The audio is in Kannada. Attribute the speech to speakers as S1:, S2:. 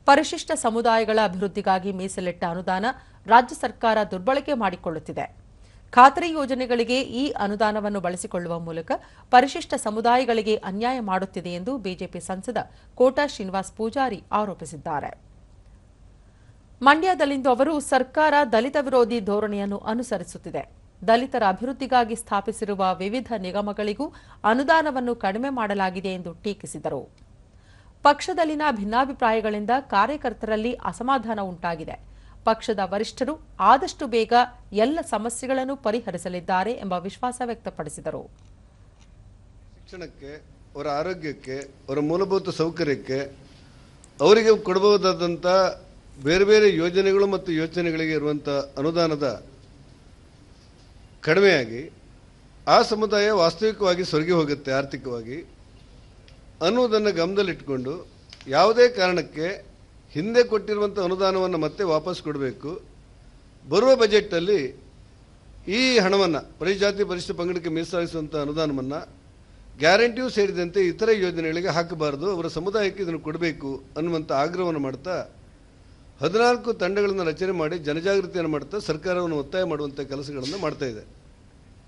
S1: ಪರಿಶಿಷ್ಟ ಸಮುದಾಯಗಳ ಅಭಿವೃದ್ಧಿಗಾಗಿ ಮೀಸಲಿಟ್ಟ ಅನುದಾನ ರಾಜ್ಯ ಸರ್ಕಾರ ದುರ್ಬಳಕೆ ಮಾಡಿಕೊಳ್ಳುತ್ತಿದೆ. ಖಾತರಿ ಯೋಜನೆಗಳಿಗೆ ಈ ಅನುದಾನವನ್ನು ಬಳಸಿಕೊಳ್ಳುವ ಮೂಲಕ ಪರಿಶಿಷ್ಟ ಸಮುದಾಯಗಳಿಗೆ ಅನ್ಯಾಯ ಮಾಡುತ್ತಿದೆ ಎಂದು ಬಿಜೆಪಿ ಸಂಸದ ಕೋಟಾ ಶ್ರೀನಿವಾಸ್ ಪೂಜಾರಿ ಆರೋಪಿಸಿದ್ದಾರೆ. ಮಂಡ್ಯದಲ್ಲಿಂದು ಅವರು ಸರ್ಕಾರ ದಲಿತ ವಿರೋಧಿ ಧೋರಣೆಯನ್ನು ಅನುಸರಿಸುತ್ತಿದೆ, ದಲಿತರ ಅಭಿವೃದ್ಧಿಗಾಗಿ ಸ್ಥಾಪಿಸಿರುವ ವಿವಿಧ ನಿಗಮಗಳಿಗೂ ಅನುದಾನವನ್ನು ಕಡಿಮೆ ಮಾಡಲಾಗಿದೆ ಎಂದು ಟೀಕಿಸಿದರು. ಪಕ್ಷದಲ್ಲಿನ ಭಿನ್ನಾಭಿಪ್ರಾಯಗಳಿಂದ ಕಾರ್ಯಕರ್ತರಲ್ಲಿ ಅಸಮಾಧಾನ ಉಂಟಾಗಿದೆ. ಪಕ್ಷದ ವರಿಷ್ಠರು ಆದಷ್ಟು ಬೇಗ ಎಲ್ಲ ಸಮಸ್ಯೆಗಳನ್ನು ಪರಿಹರಿಸಲಿದ್ದಾರೆ ಎಂಬ ವಿಶ್ವಾಸ ವ್ಯಕ್ತಪಡಿಸಿದರು.
S2: ಶಿಕ್ಷಣಕ್ಕೆ, ಅವರ ಆರೋಗ್ಯಕ್ಕೆ, ಅವರ ಮೂಲಭೂತ ಸೌಕರ್ಯಕ್ಕೆ ಅವರಿಗೆ ಕೊಡಬಹುದಾದಂಥ ಬೇರೆ ಬೇರೆ ಯೋಜನೆಗಳು ಮತ್ತು ಯೋಚನೆಗಳಿಗೆ ಇರುವಂಥ ಅನುದಾನದ ಕಡಿಮೆಯಾಗಿ ಆ ಸಮುದಾಯ ವಾಸ್ತವಿಕವಾಗಿ ಸೊರಗಿ ಹೋಗುತ್ತೆ ಆರ್ಥಿಕವಾಗಿ ಅನ್ನೋದನ್ನು ಗಮನದಲ್ಲಿಟ್ಟುಕೊಂಡು ಯಾವುದೇ ಕಾರಣಕ್ಕೆ ಹಿಂದೆ ಕೊಟ್ಟಿರುವಂಥ ಅನುದಾನವನ್ನು ಮತ್ತೆ ವಾಪಸ್ ಕೊಡಬೇಕು. ಬರುವ ಬಜೆಟಲ್ಲಿ ಈ ಹಣವನ್ನು ಪರಿಜಾತಿ ಪರಿಶಿಷ್ಟ ಪಂಗಡಕ್ಕೆ ಮೀಸಲಿಸುವಂಥ ಅನುದಾನವನ್ನು ಗ್ಯಾರಂಟಿಯೂ ಸೇರಿದಂತೆ ಇತರೆ ಯೋಜನೆಗಳಿಗೆ ಹಾಕಬಾರದು, ಅವರ ಸಮುದಾಯಕ್ಕೆ ಇದನ್ನು ಕೊಡಬೇಕು ಅನ್ನುವಂಥ ಆಗ್ರಹವನ್ನು ಮಾಡ್ತಾ 14 ತಂಡಗಳನ್ನು ರಚನೆ ಮಾಡಿ ಜನಜಾಗೃತಿಯನ್ನು ಮಾಡ್ತಾ ಸರ್ಕಾರವನ್ನು ಒತ್ತಾಯ ಮಾಡುವಂಥ ಕೆಲಸಗಳನ್ನು ಮಾಡ್ತಾ ಇದೆ.